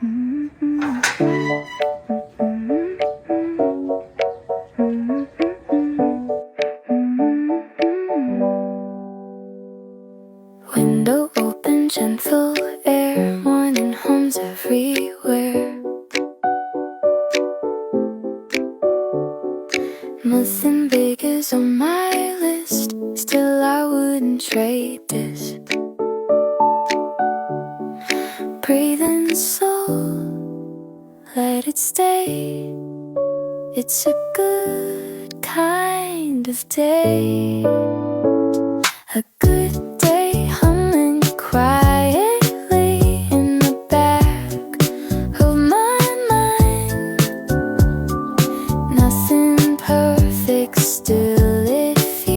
Window open, gentle air, morning homes everywhere. Nothing big is on my list, still I wouldn't trade this. Breathe in the soul, let it stay. It's a good kind of day, a good